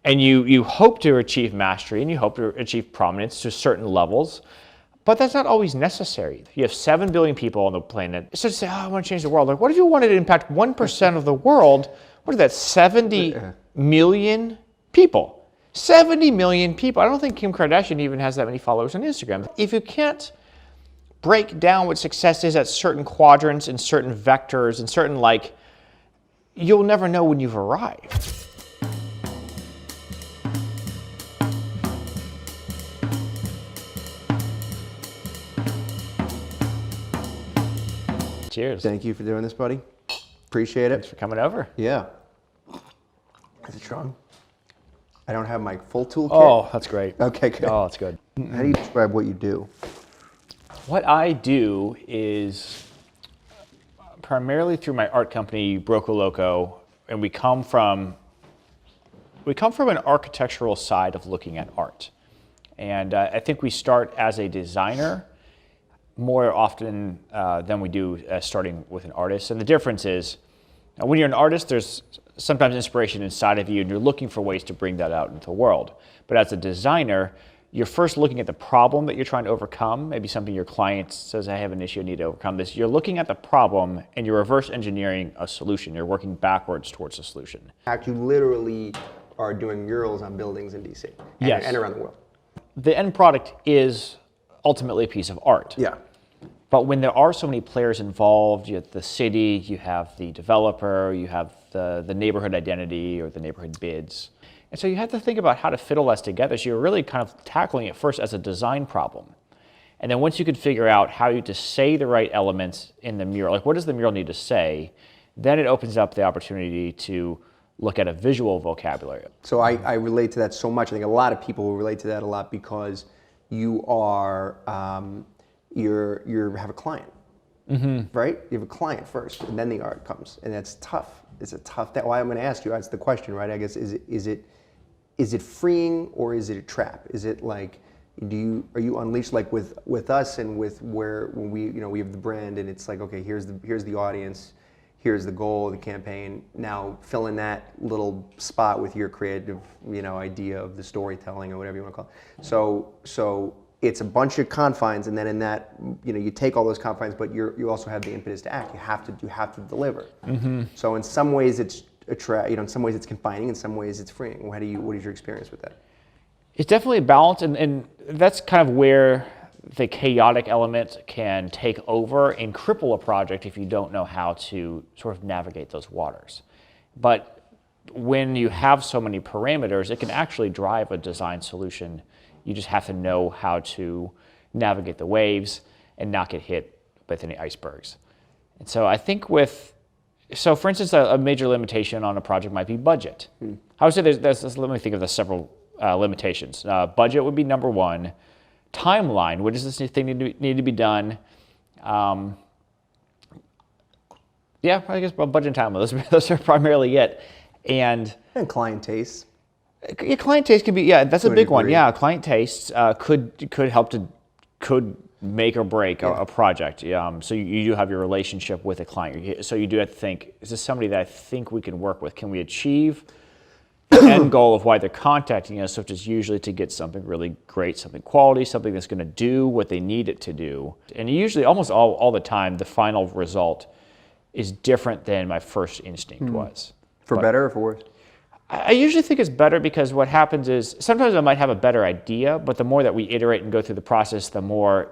And you hope to achieve mastery and you hope to achieve prominence to certain levels, but that's not always necessary. You have 7 billion people on the planet. So to say, oh, I want to change the world. Like, what if you wanted to impact 1% of the world? What is that, 70 million people? 70 million people. I don't think Kim Kardashian even has that many followers on Instagram. If you can't break down what success is at certain quadrants and certain vectors and certain, like, you'll never know when you've arrived. Cheers. Thank you for doing this, buddy. Appreciate it. Thanks for coming over. Yeah. Is it strong? I don't have my full toolkit. Oh, that's great. Okay, good. Oh, that's good. How do you describe what you do? What I do is primarily through my art company, BroCoLoco, and we come from an architectural side of looking at art. And I think we start as a designer more often than we do starting with an artist. And the difference is, when you're an artist, there's sometimes inspiration inside of you and you're looking for ways to bring that out into the world. But as a designer, you're first looking at the problem that you're trying to overcome, maybe something your client says, I have an issue, I need to overcome this. You're looking at the problem and you're reverse engineering a solution. You're working backwards towards a solution. You literally are doing murals on buildings in DC and around the world. The end product is ultimately a piece of art. Yeah. But when there are so many players involved, you have the city, you have the developer, you have the neighborhood identity or the neighborhood bids. And so you have to think about how to fit all that together. So you're really kind of tackling it first as a design problem. And then once you could figure out how you to say the right elements in the mural, like what does the mural need to say, then it opens up the opportunity to look at a visual vocabulary. So I relate to that so much. I think a lot of people will relate to that a lot because you are, you have a client, right? You have a client first, and then the art comes, and that's tough. It's a tough. That's why I'm going to ask you. That's the question, right? I guess is it freeing or is it a trap? Is it like are you unleashed like with us and when we have the brand and it's like, okay, here's the audience, here's the goal of the campaign. Now fill in that little spot with your creative idea of the storytelling or whatever you want to call it. So it's a bunch of confines, and then in that, you take all those confines, but you also have the impetus to act. You have to deliver. Mm-hmm. So in some ways it's in some ways it's confining, in some ways it's freeing. What is your experience with that? It's definitely a balance, and that's kind of where the chaotic element can take over and cripple a project if you don't know how to sort of navigate those waters. But when you have so many parameters, it can actually drive a design solution. You just have to know how to navigate the waves and not get hit with any icebergs. And so I think so for instance, a major limitation on a project might be budget. I would say let me think of the several limitations. Budget would be number one. Timeline, what does this thing need to be done? I guess budget and timeline, those are primarily it. And client tastes. Your client taste could be, that's a big one. Yeah, client tastes could make or break a project. So you do have your relationship with a client. So you do have to think, is this somebody that I think we can work with? Can we achieve the end goal of why they're contacting us, which is usually to get something really great, something quality, something that's going to do what they need it to do. And usually, almost all the time, the final result is different than my first instinct was. For better or for worse? I usually think it's better because what happens is sometimes I might have a better idea, but the more that we iterate and go through the process, the more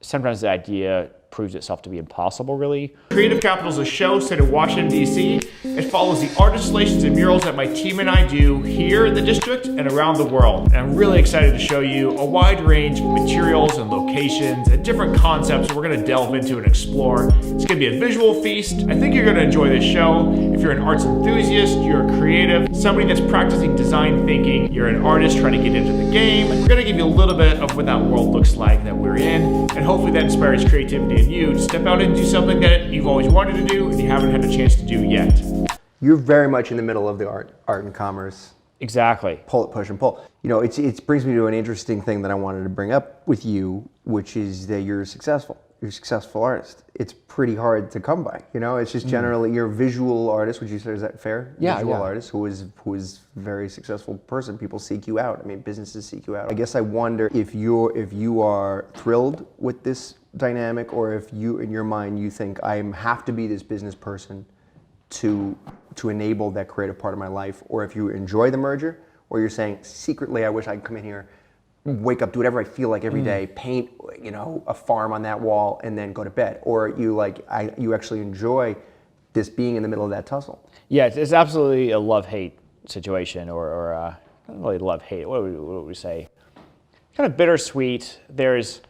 sometimes the idea proves itself to be impossible, really. Creative Capital is a show set in Washington, D.C. It follows the art installations and murals that my team and I do here in the district and around the world. And I'm really excited to show you a wide range of materials and locations and different concepts that we're going to delve into and explore. It's going to be a visual feast. I think you're going to enjoy this show. If you're an arts enthusiast, you're a creative, somebody that's practicing design thinking, you're an artist trying to get into the game, we're going to give you a little bit of what that world looks like that we're in, and hopefully that inspires creativity in you to step out and do something that you've always wanted to do and you haven't had a chance to do yet. You're very much in the middle of the art and commerce. Exactly. Push and pull. It brings me to an interesting thing that I wanted to bring up with you, which is that you're successful you're a successful artist. It's pretty hard to come by. You know, it's just generally you're a visual artist. Would you say, is that fair? Yeah, visual yeah. artist who is a very successful person. People seek you out. I mean, businesses seek you out. I guess I wonder if you are thrilled with this dynamic, or if you, in your mind, you think I have to be this business person to enable that creative part of my life, or if you enjoy the merger, or you're saying secretly I wish I could come in here, wake up, do whatever I feel like every day, paint, you know, a farm on that wall, and then go to bed. Or you actually enjoy this being in the middle of that tussle. Yeah, it's absolutely a love-hate situation, or not really love-hate. What would we say? Kind of bittersweet. There's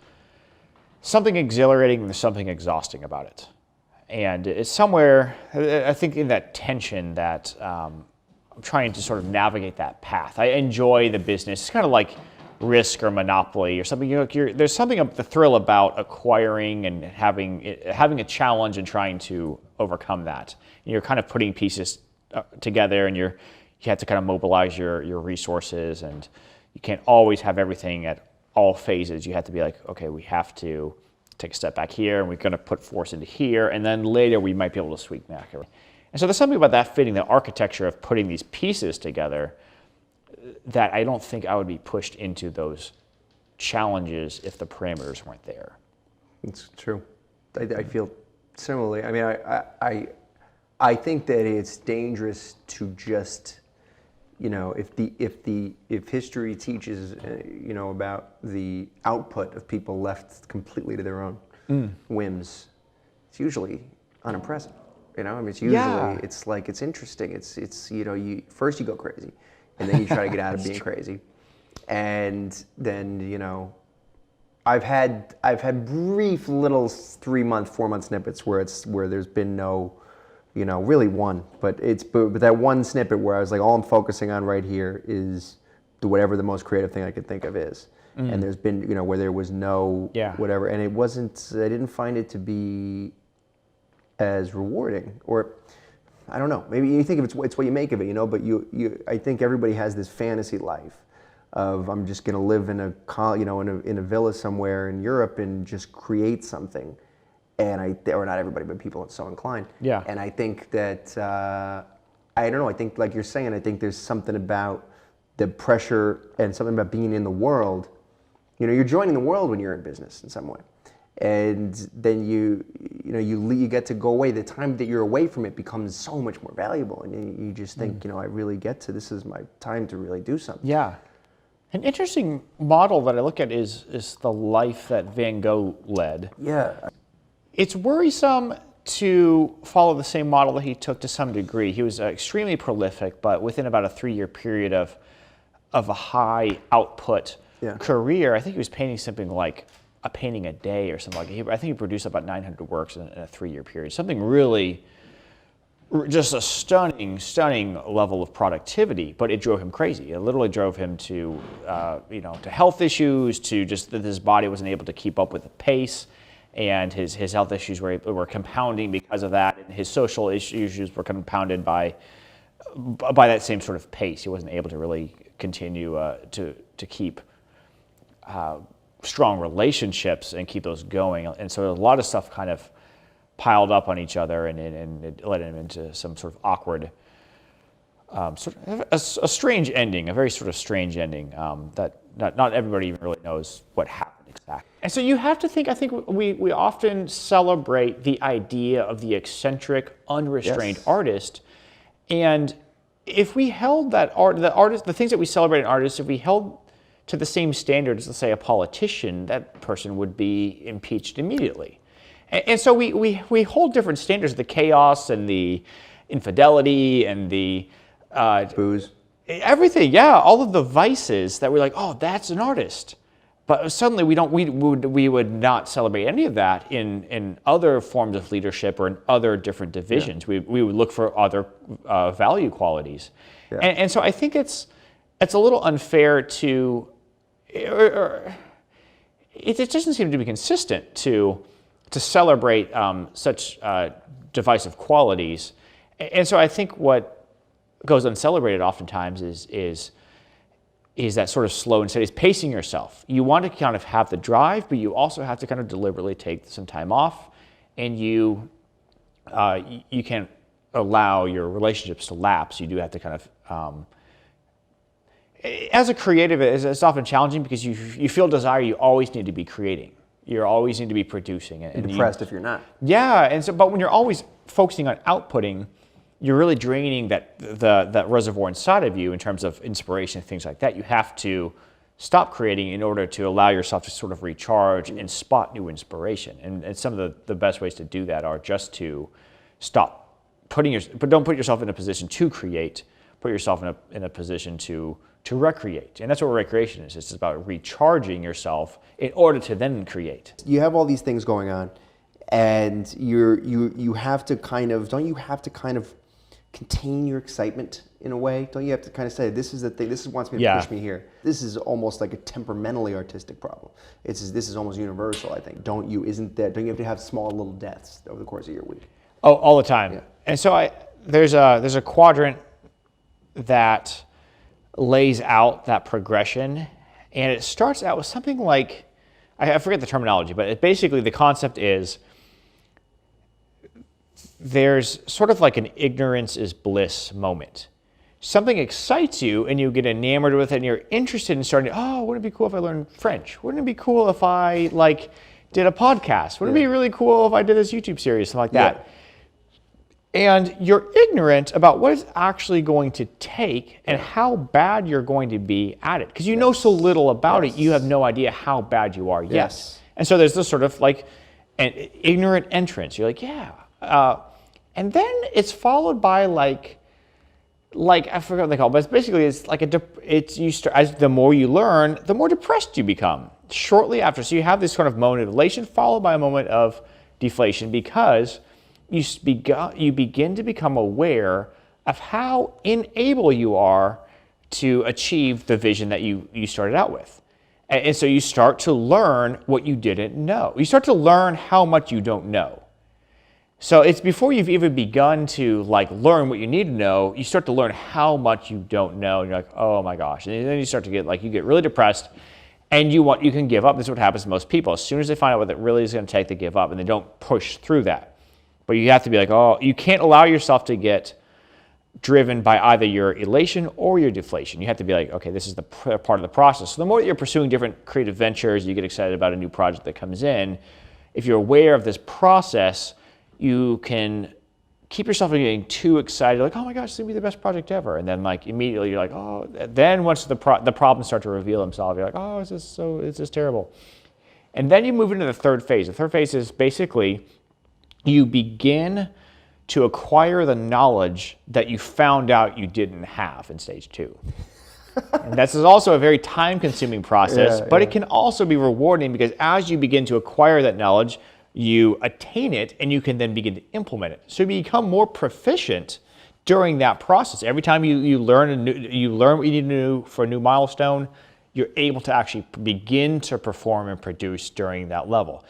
something exhilarating and there's something exhausting about it. And it's somewhere, I think, in that tension that I'm trying to sort of navigate that path. I enjoy the business. It's kind of like Risk or Monopoly or something. You know, there's something of the thrill about acquiring and having a challenge and trying to overcome that. And you're kind of putting pieces together, and you have to kind of mobilize your resources, and you can't always have everything at all phases. You have to be like, okay, we have to take a step back here, and we're going to put force into here, and then later we might be able to sweep back. And so there's something about that fitting the architecture of putting these pieces together that I don't think I would be pushed into those challenges if the parameters weren't there. It's true. I feel similarly. I mean, I think that it's dangerous to just, you know, if history teaches, you know, about the output of people left completely to their own whims, it's usually unimpressive. You know, I mean, it's usually it's like it's interesting. It's you know, first you go crazy, and then you try to get out of being crazy, and then, you know, I've had brief little 3-month, 4-month snippets where there's been no, you know, really one, but that one snippet where I was like, all I'm focusing on right here is whatever the most creative thing I could think of is. And there's been, you know, where there was no whatever, and it wasn't, I didn't find it to be as rewarding, or I don't know, maybe you think of it's what you make of it, you know, but I think everybody has this fantasy life of, I'm just going to live in a villa somewhere in Europe and just create something. Or not everybody, but people are so inclined. Yeah. And I think that, I don't know, I think like you're saying, I think there's something about the pressure and something about being in the world. You know, you're joining the world when you're in business in some way. And then you get to go away. The time that you're away from it becomes so much more valuable. And you just think, you know, I really this is my time to really do something. Yeah. An interesting model that I look at is the life that Van Gogh led. Yeah. It's worrisome to follow the same model that he took to some degree. He was extremely prolific, but within about a 3-year period of a high output career, I think he was painting something like a painting a day or something like that. I think he produced about 900 works in a 3-year period. Something really, just a stunning level of productivity, but it drove him crazy. It literally drove him to, to health issues, to just that his body wasn't able to keep up with the pace. And his health issues were compounding because of that, and his social issues were compounded by that same sort of pace. He wasn't able to really continue to keep strong relationships and keep those going. And so a lot of stuff kind of piled up on each other, and it led him into some sort of awkward, a strange ending, a very sort of strange ending that not everybody even really knows what happened exactly. And so you have to think, I think we often celebrate the idea of the eccentric, unrestrained artist. And if we held the things that we celebrate in artists, if we held to the same standards, let's say a politician, that person would be impeached immediately. And so we hold different standards, the chaos and the infidelity and the booze. Everything, all of the vices that we're like, oh, that's an artist. But suddenly we would not celebrate any of that in other forms of leadership or in other different divisions. We would look for other value qualities. Yeah. And so I think it's a little unfair to, or it doesn't seem to be consistent to celebrate such divisive qualities. And so I think what goes uncelebrated oftentimes is is that sort of slow and steady. It's pacing yourself. You want to kind of have the drive, but you also have to kind of deliberately take some time off, and you can't allow your relationships to lapse. You do have to kind of, as a creative, it's often challenging because you feel desire. You always need to be creating. You always need to be producing. And depressed if you're not. Yeah, and so, but when you're always focusing on outputting, you're really draining that reservoir inside of you in terms of inspiration and things like that. You have to stop creating in order to allow yourself to sort of recharge and spot new inspiration. And some of the best ways to do that are just to stop but don't put yourself in a position to create. Put yourself in a position to recreate. And that's what recreation is. It's about recharging yourself in order to then create. You have all these things going on, and you have to kind of, don't you have to kind of contain your excitement in a way? Don't you have to kind of say, this is the thing, this is wants me to push me here. This is almost like a temperamentally artistic problem. This is almost universal, I think. Don't you have to have small little deaths over the course of your week? Oh, all the time. Yeah. And so there's a quadrant that lays out that progression, and it starts out with something like, I forget the terminology, but basically the concept is there's sort of like an ignorance is bliss moment. Something excites you and you get enamored with it and you're interested in starting, oh, wouldn't it be cool if I learned French? Wouldn't it be cool if I did a podcast? Wouldn't it be really cool if I did this YouTube series, something like that? And you're ignorant about what it's actually going to take and how bad you're going to be at it. Because you know so little about it, you have no idea how bad you are yet. And so there's this sort of like an ignorant entrance. You're like, yeah. And then it's followed by like I forgot what they call it, but it's basically the more you learn, the more depressed you become shortly after. So you have this kind of moment of elation followed by a moment of deflation because you begin to become aware of how unable you are to achieve the vision that you started out with. And so you start to learn what you didn't know. You start to learn how much you don't know. So it's before you've even begun to learn what you need to know, you start to learn how much you don't know. And you're like, oh my gosh. And then you start to get you get really depressed and you can give up. This is what happens to most people. As soon as they find out what it really is going to take, they give up and they don't push through that. But you have to be like, oh, you can't allow yourself to get driven by either your elation or your deflation. You have to be like, okay, this is the part of the process. So the more that you're pursuing different creative ventures, you get excited about a new project that comes in. If you're aware of this process, you can keep yourself from getting too excited, like, oh my gosh, this is going to be the best project ever. And then immediately you're like, oh, then once the problems start to reveal themselves, you're like, oh, is this terrible? And then you move into the third phase. The third phase is basically you begin to acquire the knowledge that you found out you didn't have in stage 2. And this is also a very time-consuming process, but it can also be rewarding because as you begin to acquire that knowledge, you attain it and you can then begin to implement it. So you become more proficient during that process. Every time you learn what you need to do for a new milestone, you're able to actually begin to perform and produce during that level.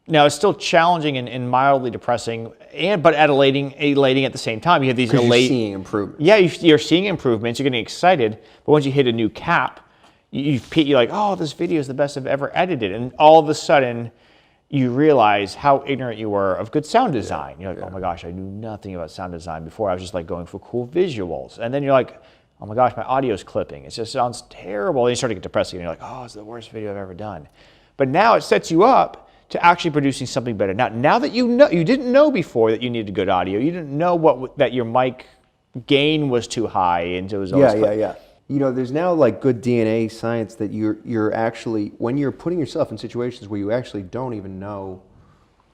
Now, it's still challenging and mildly depressing, but elating at the same time. You have these you're seeing improvements. Yeah, you're seeing improvements. You're getting excited, but once you hit a new cap, you're like, oh, this video is the best I've ever edited, and all of a sudden, you realize how ignorant you were of good sound design. You're like, oh my gosh, I knew nothing about sound design before. I was just going for cool visuals, and then you're like, oh my gosh, my audio's clipping. It just sounds terrible. And you start to get depressed, and you're like, oh, it's the worst video I've ever done. But now it sets you up to actually producing something better. Now that you didn't know before that you needed good audio. You didn't know that your mic gain was too high, and it was always there's now good DNA science that you're actually, when you're putting yourself in situations where you actually don't even know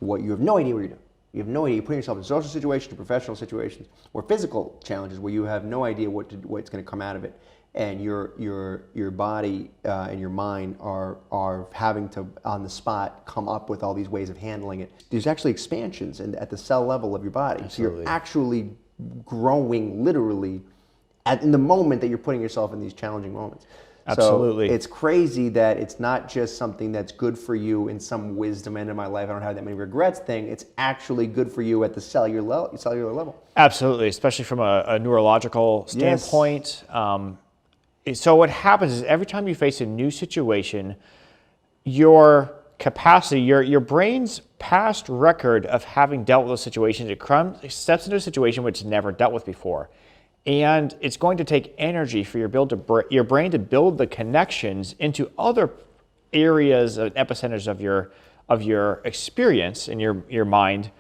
you have no idea what you're doing. You have no idea. You're putting yourself in social situations, professional situations, or physical challenges where you have no idea what's going to come out of it. And your body and your mind are having to, on the spot, come up with all these ways of handling it. There's actually expansions at the cell level of your body. Absolutely. So you're actually growing literally in the moment that you're putting yourself in these challenging moments. Absolutely. So it's crazy that it's not just something that's good for you in some wisdom end of my life, I don't have that many regrets thing. It's actually good for you at the cellular level. Absolutely, especially from a neurological standpoint. So what happens is every time you face a new situation, your capacity, your brain's past record of having dealt with those situations, it steps into a situation which it's never dealt with before. And it's going to take energy for your brain to build the connections into other areas of epicenters of your experience in your mind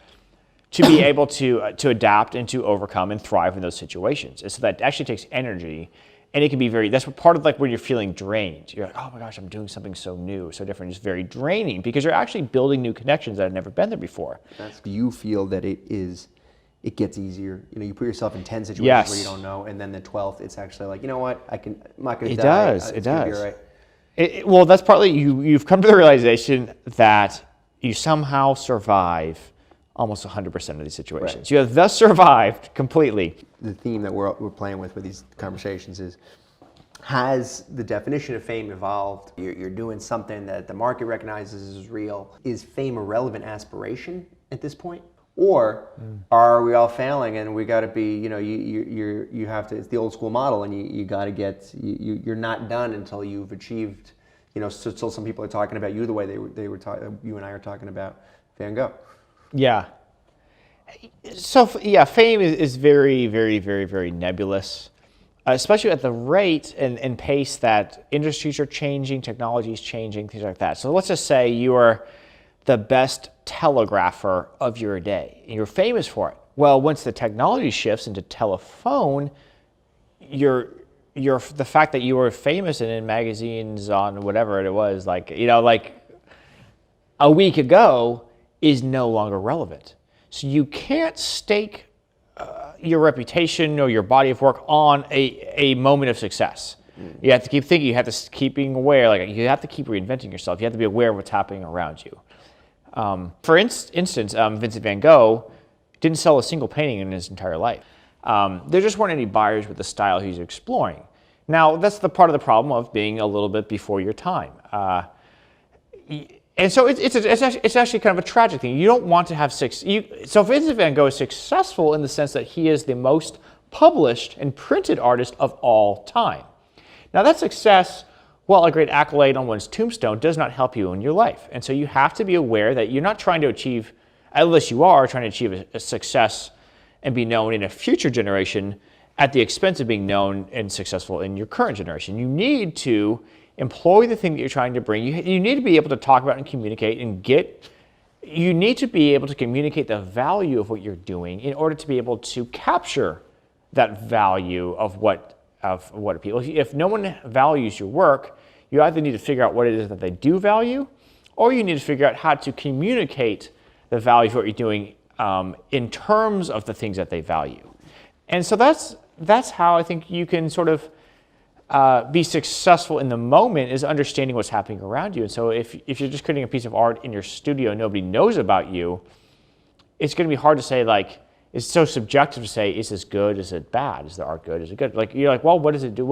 to be able to adapt and to overcome and thrive in those situations. And so that actually takes energy. And it can be that's part of like when you're feeling drained. You're like, oh my gosh, I'm doing something so new, so different. It's very draining because you're actually building new connections that have never been there before. Do you feel that it gets easier? You know, you put yourself in 10 situations where you don't know, and then the 12th, it's actually like, you know what, I'm not going to die. It does. All right. Well, that's partly you've come to the realization that you somehow survive almost 100% of these situations. Right. You have thus survived completely. The theme that we're playing with these conversations is, has the definition of fame evolved? You're doing something that the market recognizes as real. Is fame a relevant aspiration at this point? Or are we all failing and we got to be, you know, you have to, it's the old school model, and you got to get, you're not done until you've achieved, you know, still some people are talking about you the way you and I are talking about Van Gogh. Yeah. So yeah, fame is very, very, very, very nebulous, especially at the rate and pace that industries are changing, technology is changing, things like that. So let's just say you are the best telegrapher of your day, and you're famous for it. Well, once the technology shifts into telephone, the fact that you were famous and in magazines on whatever it was, like, you know, like a week ago, is no longer relevant. So you can't stake your reputation or your body of work on a moment of success. You have to keep thinking, you have to keep being aware, like you have to keep reinventing yourself. You have to be aware of what's happening around you. For instance, Vincent van Gogh didn't sell a single painting in his entire life. There just weren't any buyers with the style he's exploring. Now, that's the part of the problem of being a little bit before your time. And so it's actually kind of a tragic thing. You don't want to have so Vincent van Gogh is successful in the sense that he is the most published and printed artist of all time. Now that success, while a great accolade on one's tombstone, does not help you in your life. And so you have to be aware that you're not trying to achieve, unless you are trying to achieve a success and be known in a future generation at the expense of being known and successful in your current generation. You need to employ the thing that you're trying to bring. You need to be able to talk about and communicate you need to be able to communicate the value of what you're doing in order to be able to capture that value of what people, if no one values your work, you either need to figure out what it is that they do value, or you need to figure out how to communicate the value of what you're doing in terms of the things that they value. And so that's how I think you can sort of be successful in the moment, is understanding what's happening around you. And so if you're just creating a piece of art in your studio and nobody knows about you, it's going to be hard to say, like, it's so subjective to say, is this good, is it bad, is the art good, is it good? Like, you're like, well, what does it do?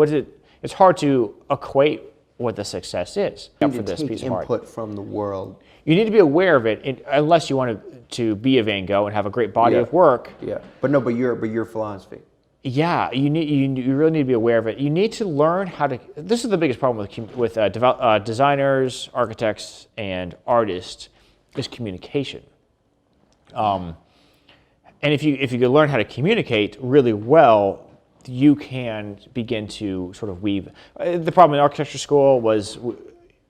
It's hard to equate what the success is for this piece of art. Input from the world. You need to be aware of it, unless you want to be a Van Gogh and have a great body of work. Yeah, but your philosophy. Yeah, you really need to be aware of it. You need to learn how to. This is the biggest problem with designers, architects, and artists, is communication. And if you can learn how to communicate really well, you can begin to sort of weave. The problem in architecture school was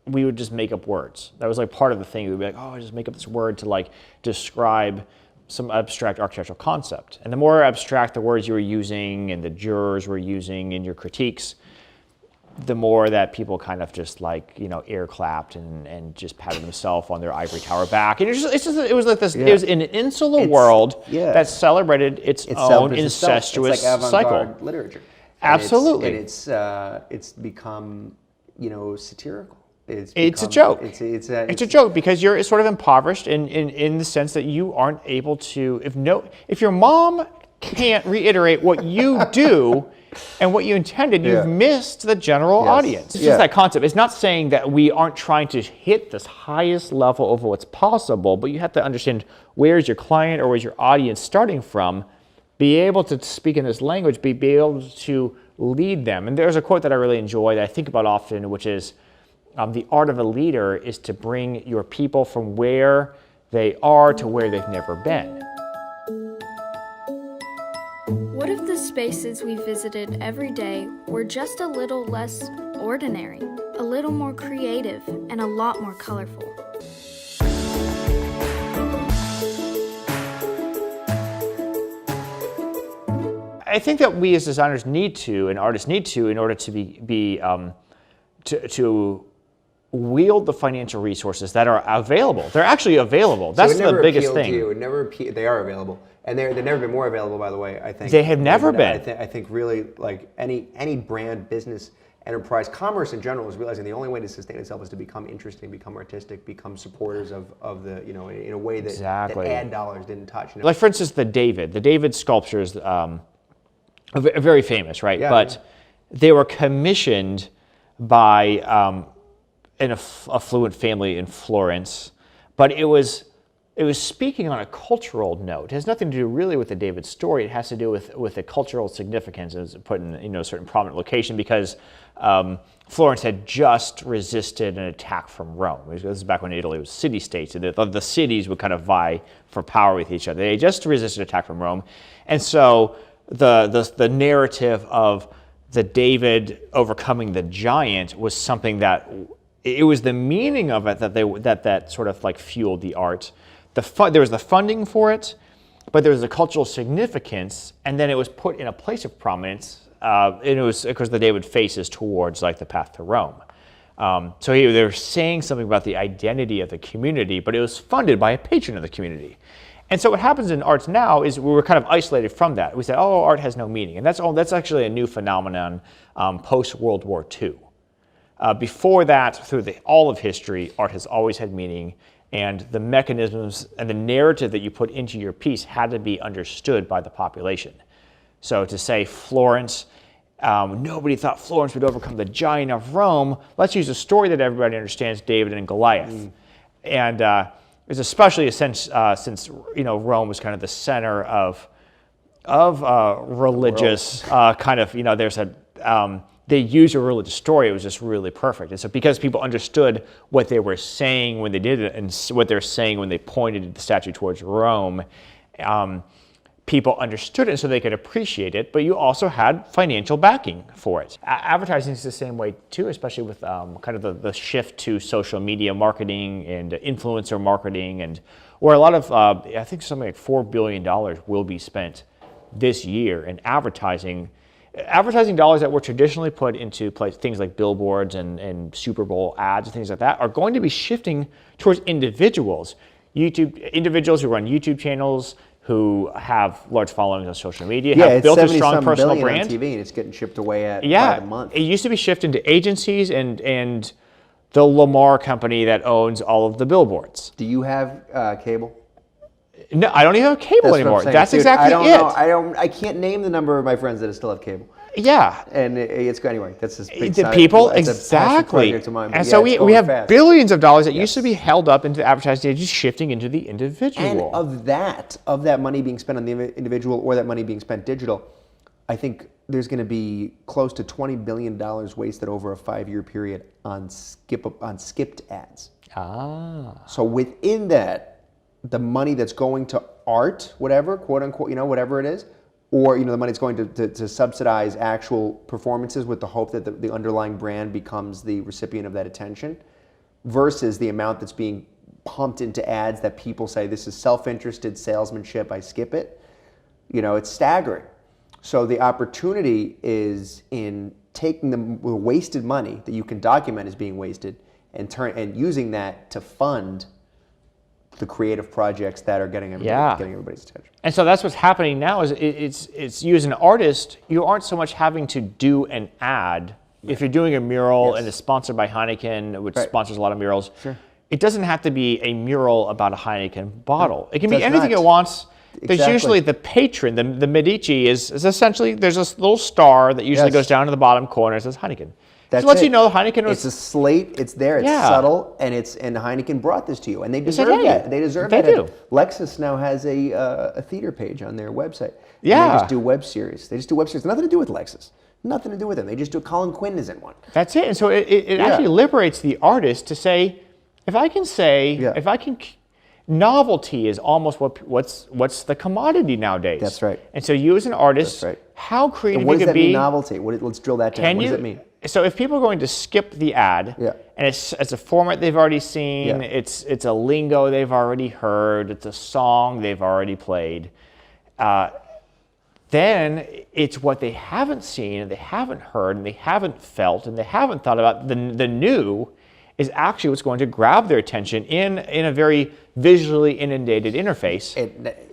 we would just make up words. That was like part of the thing. We'd be like, oh, I just make up this word to like describe some abstract architectural concept. And the more abstract the words you were using and the jurors were using in your critiques, the more that people kind of just like, you know, air clapped and just patted themselves on their ivory tower back. And it was like this, it was an insular world that celebrated its own incestuous it's like cycle. avant-garde literature. Absolutely. And it's become, you know, satirical. It's a joke. It's a joke because you're sort of impoverished in the sense that you aren't able to, if your mom can't reiterate what you do and what you intended, you've missed the general audience. It's just that concept. It's not saying that we aren't trying to hit this highest level of what's possible, but you have to understand where's your client or where's your audience starting from, be able to speak in this language, be able to lead them. And there's a quote that I really enjoy that I think about often, which is, the art of a leader is to bring your people from where they are to where they've never been. What if the spaces we visited every day were just a little less ordinary, a little more creative, and a lot more colorful? I think that we as designers need to, and artists need to, in order to to wield the financial resources that are available. They're actually available. That's the biggest thing. They are available, and they've never been more available. By the way, I think they have never been. I think really, like any brand, business, enterprise, commerce in general is realizing the only way to sustain itself is to become interesting, become artistic, become supporters of the, you know, in a way that, that ad dollars didn't touch. You know? Like for instance, the David sculptures, very famous, right? Yeah, but they were commissioned by an affluent family in Florence, but it was speaking on a cultural note. It has nothing to do really with the David story. It has to do with the cultural significance. It was put in, you know, a certain prominent location because Florence had just resisted an attack from Rome. This is back when Italy was city-states, and the cities would kind of vie for power with each other. They just resisted an attack from Rome, and so the narrative of the David overcoming the giant was something that it was the meaning of it that sort of like fueled the art. There was the funding for it, but there was the cultural significance, and then it was put in a place of prominence. And it was because the David faces towards like the path to Rome. So they were saying something about the identity of the community, but it was funded by a patron of the community. And so what happens in arts now is we were kind of isolated from that. We said, oh, art has no meaning. And that's actually a new phenomenon post-World War II. Before that, through all of history, art has always had meaning, and the mechanisms and the narrative that you put into your piece had to be understood by the population. So to say Florence, nobody thought Florence would overcome the giant of Rome, let's use a story that everybody understands, David and Goliath. And it's especially a sense since, you know, Rome was kind of the center of religious kind of, you know, they used a religious story. It was just really perfect. And so because people understood what they were saying when they did it and what they're saying when they pointed the statue towards Rome, people understood it so they could appreciate it, but you also had financial backing for it. Advertising is the same way too, especially with kind of the shift to social media marketing and influencer marketing, and where a lot of, I think something like $4 billion will be spent this year in advertising dollars that were traditionally put into things like billboards and Super Bowl ads and things like that are going to be shifting towards individuals who run YouTube channels, who have large followings on social media, have built a strong personal brand. On TV, and it's getting shipped away by the month. It used to be shipped into agencies and the Lamar company that owns all of the billboards. Do you have cable? No, I don't even have cable anymore. That's exactly it. I can't name the number of my friends that still have cable. Yeah. And it's anyway, that's just big the people, exactly. And so we have billions of dollars that used to be held up into the advertising agency shifting into the individual. And of that money being spent on the individual or that money being spent digital, I think there's going to be close to $20 billion wasted over a 5-year period on skipped ads. So within that, the money that's going to art, whatever, quote unquote, you know, whatever it is, or, you know, the money that's going to subsidize actual performances with the hope that the underlying brand becomes the recipient of that attention, versus the amount that's being pumped into ads that people say, this is self-interested salesmanship, I skip it. You know, it's staggering. So the opportunity is in taking the wasted money that you can document as being wasted and using that to fund the creative projects that are getting everybody's attention. And so that's what's happening now is it's you as an artist, you aren't so much having to do an ad. If you're doing a mural and it's sponsored by Heineken, which sponsors a lot of murals, it doesn't have to be a mural about a Heineken bottle. It can be anything it wants. There's usually the patron, the Medici is essentially, there's this little star that usually goes down to the bottom corner and says Heineken. It lets you know Heineken was... It's a slate, it's there, it's subtle, and Heineken brought this to you, and they deserve that. They deserve that. They do. Lexus now has a theater page on their website. Yeah. And they just do web series. Nothing to do with Lexus. Nothing to do with them. They just do it. Colin Quinn is in one. That's it. And so it actually liberates the artist to say, if I can, novelty is almost what's the commodity nowadays. That's right. And so you as an artist, how creative What you does could that mean, be. novelty? Let's drill that down. What does it mean? So if people are going to skip the ad, and it's a format they've already seen, it's a lingo they've already heard, it's a song they've already played, then it's what they haven't seen and they haven't heard and they haven't felt and they haven't thought about. The new is actually what's going to grab their attention in a very visually inundated interface.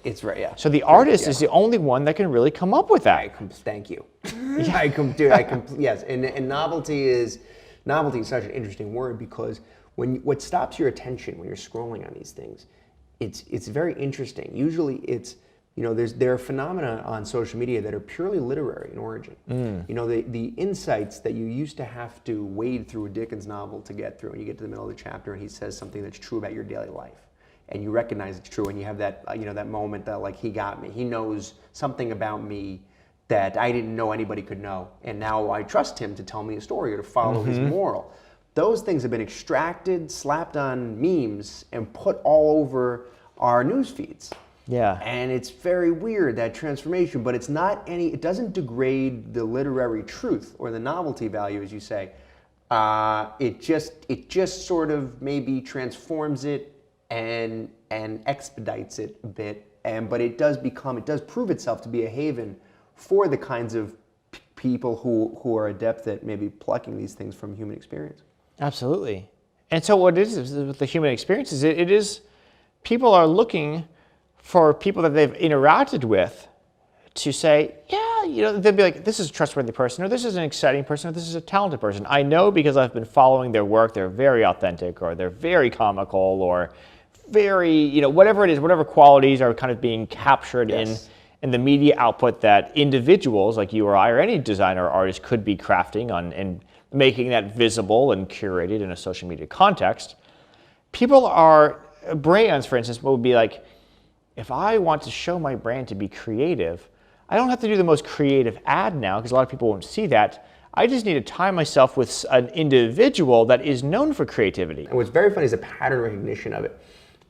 It's right, yeah. So the artist is the only one that can really come up with that. Thank you. Yes, and novelty is such an interesting word because what stops your attention when you're scrolling on these things, it's very interesting. Usually it's, there are phenomena on social media that are purely literary in origin. The insights that you used to have to wade through a Dickens novel to get through, and you get to the middle of the chapter and he says something that's true about your daily life, and you recognize it's true, and you have that that moment that like he got me, he knows something about me that I didn't know anybody could know, and now I trust him to tell me a story or to follow his moral. Those things have been extracted, slapped on memes, and put all over our news feeds. Yeah. And it's very weird, that transformation, but it doesn't degrade the literary truth or the novelty value, as you say. It just sort of maybe transforms it and expedites it a bit. But it does prove itself to be a haven for the kinds of people who are adept at maybe plucking these things from human experience. Absolutely. And so what it is with the human experience is it is people are looking for people that they've interacted with to say, they'll be like, this is a trustworthy person, or this is an exciting person, or this is a talented person. I know because I've been following their work, they're very authentic, or they're very comical, or very, whatever it is, whatever qualities are kind of being captured in the media output that individuals like you or I or any designer or artist could be crafting on and making that visible and curated in a social media context. Brands, for instance, would be like, if I want to show my brand to be creative, I don't have to do the most creative ad now because a lot of people won't see that. I just need to tie myself with an individual that is known for creativity. And what's very funny is the pattern recognition of it.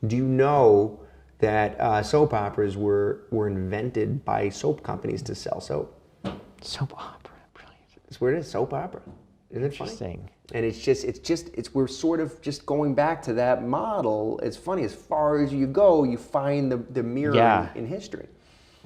Do you know that soap operas were invented by soap companies to sell soap? Soap opera, brilliant. That's where it is, soap opera. Isn't it funny? Interesting. And we're sort of just going back to that model. It's funny, as far as you go, you find the mirror in history.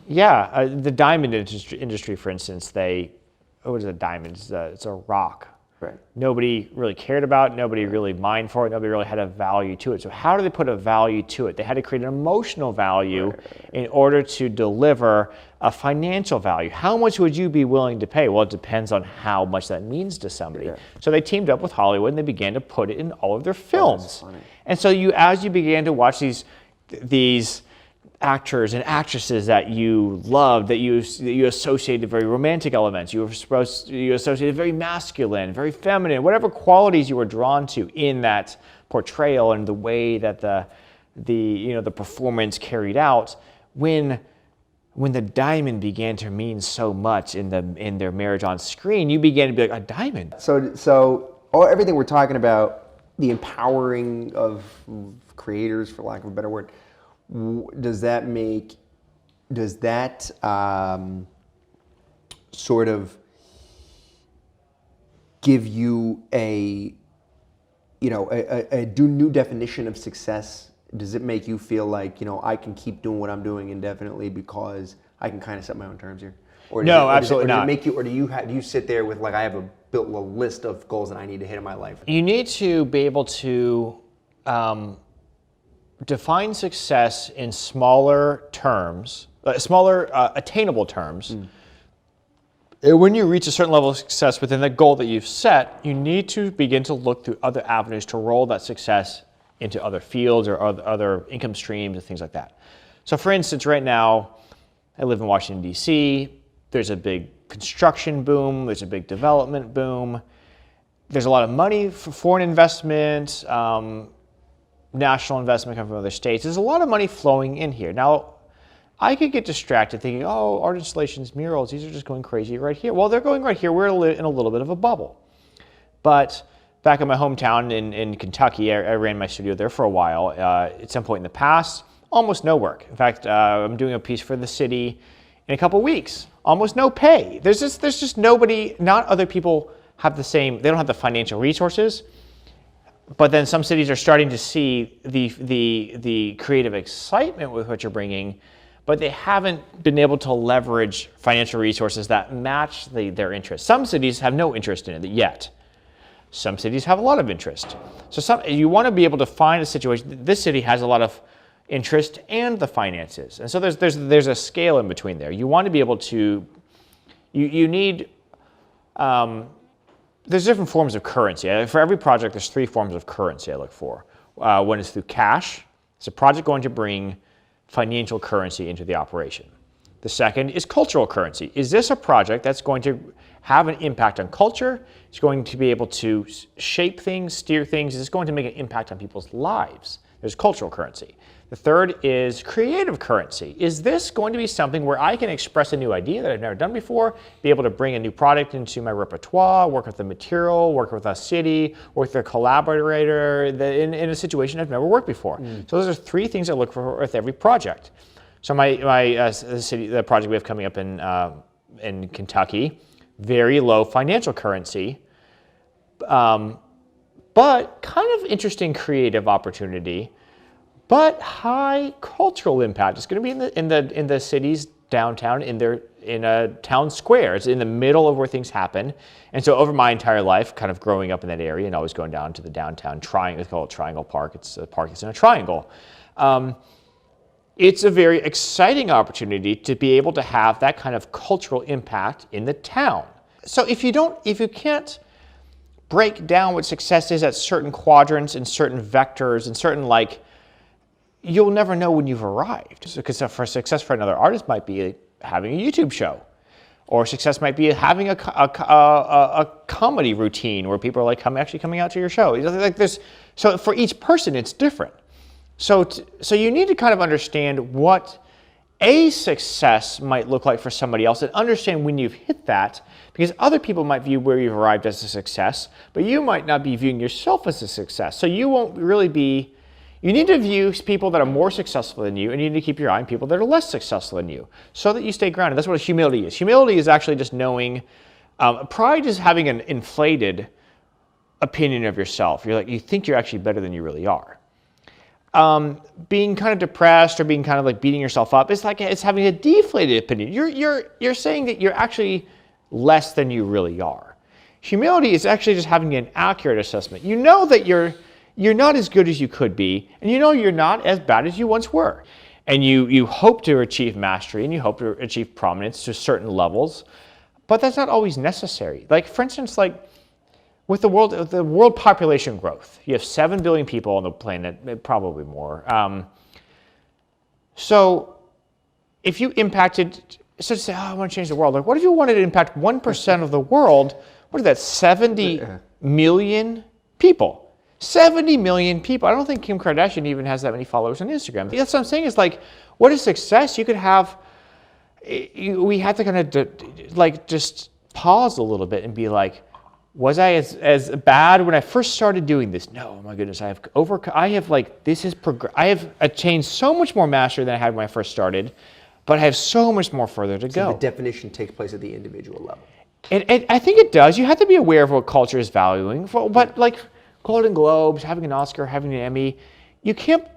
Yeah, the diamond industry, for instance, what is a diamond? It's a rock. Right. Nobody really cared about it, nobody really mined for it, nobody really had a value to it. So how do they put a value to it? They had to create an emotional value in order to deliver a financial value. How much would you be willing to pay? Well, it depends on how much that means to somebody. Yeah. So they teamed up with Hollywood and they began to put it in all of their films. And so as you began to watch these actors and actresses that you loved, that you associated very romantic elements, you associated very masculine, very feminine, whatever qualities you were drawn to in that portrayal and the way that the performance carried out, when the diamond began to mean so much in their marriage on screen, you began to be like, a diamond. So everything we're talking about, the empowering of creators, for lack of a better word, does that sort of give you a new definition of success? Does it make you feel like, I can keep doing what I'm doing indefinitely because I can kind of set my own terms here? Absolutely not. Or do you sit there with like, I have built a list of goals that I need to hit in my life? You need to be able to define success in smaller terms, attainable terms. And when you reach a certain level of success within the goal that you've set, you need to begin to look through other avenues to roll that success into other fields or other income streams and things like that. So for instance, right now, I live in Washington, D.C. There's a big construction boom. There's a big development boom. There's a lot of money for foreign investment, national investment coming from other states. There's a lot of money flowing in here. Now, I could get distracted thinking, oh, art installations, murals, these are just going crazy right here. Well, they're going right here. We're in a little bit of a bubble. But back in my hometown in Kentucky, I ran my studio there for a while. At some point in the past, almost no work. In fact, I'm doing a piece for the city in a couple weeks. Almost no pay. There's just nobody, not other people have the same, they don't have the financial resources. But then some cities are starting to see the creative excitement with what you're bringing, but they haven't been able to leverage financial resources that match their interests. Some cities have no interest in it yet. Some cities have a lot of interest. So you want to be able to find a situation. This city has a lot of interest and the finances, and so there's a scale in between there. You want to be able to. You need. There's different forms of currency. For every project, there's 3 forms of currency I look for. One is through cash. It's a project going to bring financial currency into the operation. The second is cultural currency. Is this a project that's going to have an impact on culture? It's going to be able to shape things, steer things. Is this going to make an impact on people's lives? There's cultural currency. The third is creative currency. Is this going to be something where I can express a new idea that I've never done before, be able to bring a new product into my repertoire, work with the material, work with a city, work with a collaborator in a situation I've never worked before? So those are 3 things I look for with every project. So the project we have coming up in Kentucky, very low financial currency, but kind of interesting creative opportunity, but high cultural impact. It's going to be in the city's downtown, in a town square. It's in the middle of where things happen. And so over my entire life, kind of growing up in that area and always going down to the downtown triangle, it's called Triangle Park. It's a park that's in a triangle. It's a very exciting opportunity to be able to have that kind of cultural impact in the town. So if you can't break down what success is at certain quadrants and certain vectors and certain you'll never know when you've arrived. Because for success for another artist might be having a YouTube show, or success might be having a comedy routine where people are actually coming out to your show. So for each person, it's different. So you need to kind of understand what a success might look like for somebody else and understand when you've hit that, because other people might view where you've arrived as a success, but you might not be viewing yourself as a success. So you won't really be. You need to view people that are more successful than you, and you need to keep your eye on people that are less successful than you so that you stay grounded. That's what humility is. Humility is actually just knowing, pride is having an inflated opinion of yourself. You think you're actually better than you really are. Being kind of depressed or being kind of beating yourself up, it's having a deflated opinion. You're saying that you're actually less than you really are. Humility is actually just having an accurate assessment. You know that you're not as good as you could be, and you know you're not as bad as you once were. And you hope to achieve mastery, and you hope to achieve prominence to certain levels, but that's not always necessary. For instance, with the world population growth, you have 7 billion people on the planet, probably more. So if you impacted, so to say, I want to change the world. What if you wanted to impact 1% of the world? What is that, 70 million people? 70 million people. I don't think Kim Kardashian even has that many followers on Instagram. That's what I'm saying is what is success? You could have, we have to kind of just pause a little bit and be was I as bad when I first started doing this? No, my goodness, I have attained so much more mastery than I had when I first started, but I have so much more further to go. The definition takes place at the individual level. I think it does. You have to be aware of what culture is valuing, but Golden Globes, having an Oscar, having an Emmy, you can't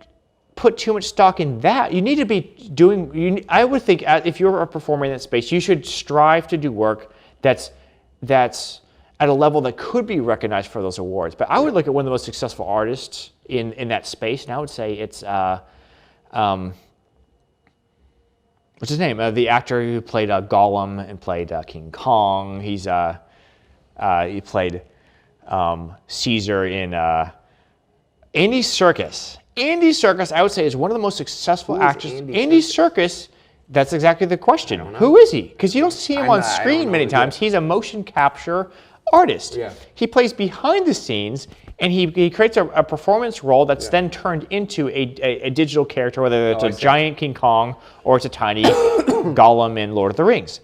put too much stock in that. You need to be doing, I would think if you're a performer in that space, you should strive to do work that's at a level that could be recognized for those awards. But I would look at one of the most successful artists in that space, and I would say it's, what's his name? The actor who played Gollum and played King Kong. He played Caesar in Andy Serkis. Andy Serkis, I would say, is one of the most successful actors. Andy Serkis, that's exactly the question. Who is he? Because you don't see him on screen many times. He's a motion capture artist. Yeah. He plays behind the scenes, and he creates a performance role that's then turned into a digital character, whether it's a giant King Kong or it's a tiny Gollum in Lord of the Rings.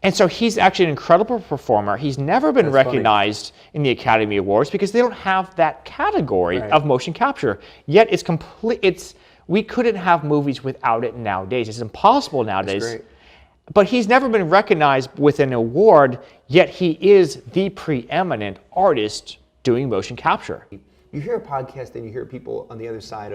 And so he's actually an incredible performer. He's never been recognized in the Academy Awards because they don't have that category of motion capture. Yet it's complete. We couldn't have movies without it nowadays. It's impossible nowadays. That's great. But he's never been recognized with an award, yet he is the preeminent artist doing motion capture. You hear a podcast and you hear people on the other side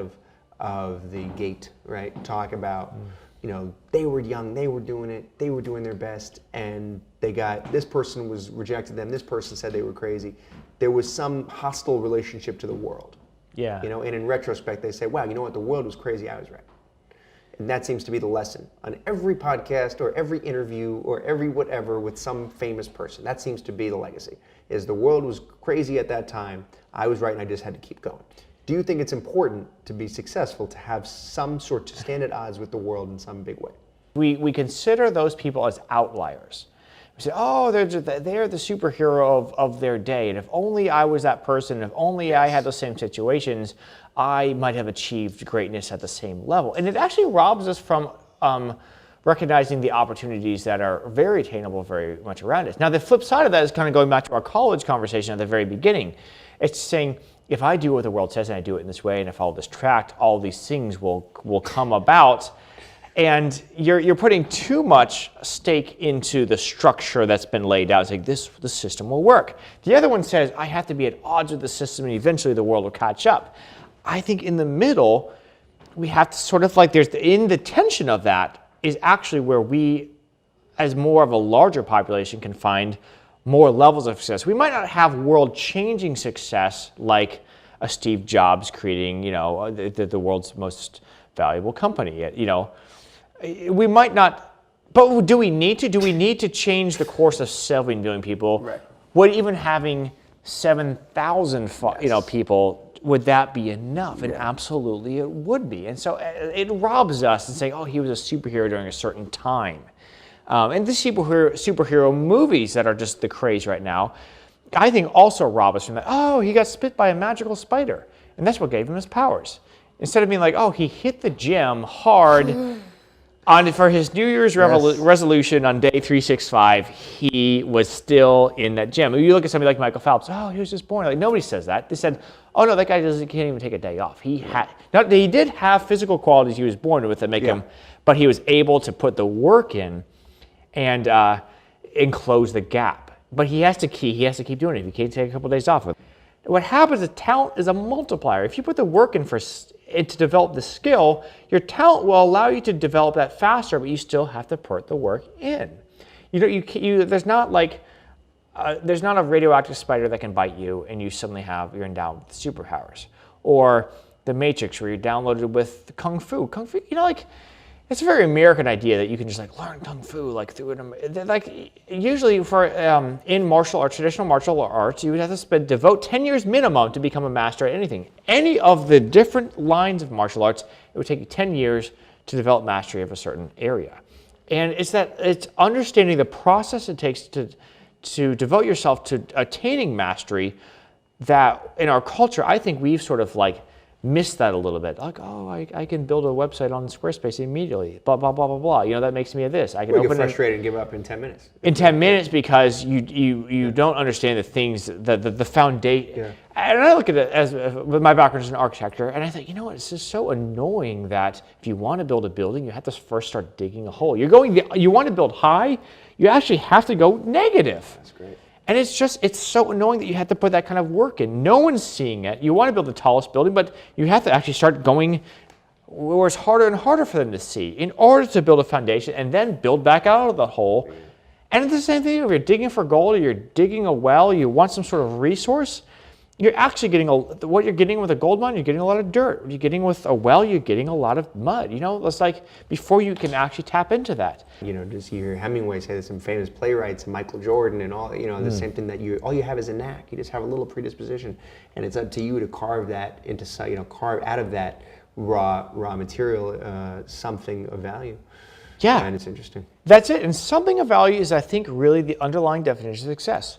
of the gate, right, talk about, you know, they were young, they were doing it, they were doing their best, and this person was rejected them, this person said they were crazy. There was some hostile relationship to the world. Yeah. You know, and in retrospect, they say, wow, you know what, the world was crazy, I was right. And that seems to be the lesson on every podcast or every interview or every whatever with some famous person. That seems to be the legacy, is the world was crazy at that time, I was right and I just had to keep going. Do you think it's important to be successful to have some sort to stand at odds with the world in some big way? We consider those people as outliers. We say, oh, they're the superhero of their day, and if only I was that person, if only I had the same situations, I might have achieved greatness at the same level. And it actually robs us from recognizing the opportunities that are very attainable very much around us. Now, the flip side of that is kind of going back to our college conversation at the very beginning. It's saying, if I do what the world says and I do it in this way and I follow this track, all these things will come about. And you're putting too much stake into the structure that's been laid out. It's like, the system will work. The other one says, I have to be at odds with the system and eventually the world will catch up. I think in the middle, we have to sort of like, in the tension of that is actually where we, as more of a larger population, can find more levels of success. We might not have world-changing success like a Steve Jobs creating, you know, the world's most valuable company. You know, we might not, but do we need to? Do we need to change the course of 7 million people? Right. Would even having 7,000, you know, people, would that be enough? And absolutely it would be. And so it robs us and saying, oh, he was a superhero during a certain time. And the superhero movies that are just the craze right now, I think also rob us from that. Oh, he got spit by a magical spider, and that's what gave him his powers. Instead of being like, oh, he hit the gym hard for his New Year's resolution on day 365, he was still in that gym. You look at somebody like Michael Phelps, oh, he was just born. Like, nobody says that. They said, oh, no, that guy can't even take a day off. He did have physical qualities he was born with that make him, but he was able to put the work in and close the gap. But he has to keep doing it. He can't take a couple of days off. What happens is talent is a multiplier. If you put the work in to develop the skill, your talent will allow you to develop that faster, but you still have to put the work in. There's not a radioactive spider that can bite you and you're endowed with superpowers. Or the Matrix where you're downloaded with Kung Fu. Kung Fu, you know, like, it's a very American idea that you can just like learn Kung Fu like through it. Like usually for in traditional martial arts, you would have to devote 10 years minimum to become a master at anything. Any of the different lines of martial arts, it would take you 10 years to develop mastery of a certain area. And it's understanding the process it takes to devote yourself to attaining mastery that in our culture, I think we've sort of like missed that a little bit. Like, oh, I can build a website on Squarespace immediately. Blah, blah, blah, blah, blah. You know, that makes me this. I can get frustrated and give up in 10 minutes. In 10 minutes because you don't understand the things, the foundation. Yeah. And I look at it as, with my background as an architecture, and I think, you know what, it's just so annoying that if you want to build a building, you have to first start digging a hole. You want to build high, you actually have to go negative. That's great. And it's so annoying that you have to put that kind of work in. No one's seeing it. You want to build the tallest building, but you have to actually start going where it's harder and harder for them to see in order to build a foundation and then build back out of the hole. And it's the same thing if you're digging for gold or you're digging a well, you want some sort of resource, you're actually getting what you're getting with a gold mine, you're getting a lot of dirt. What you're getting with a well, you're getting a lot of mud. You know, it's like before you can actually tap into that. You know, just you hear Hemingway say there's some famous playwrights, Michael Jordan and all, you know, the same thing that all you have is a knack. You just have a little predisposition, and it's up to you to carve that into, you know, carve out of that raw material something of value. Yeah. And it's interesting. That's it. And something of value is, I think, really the underlying definition of success.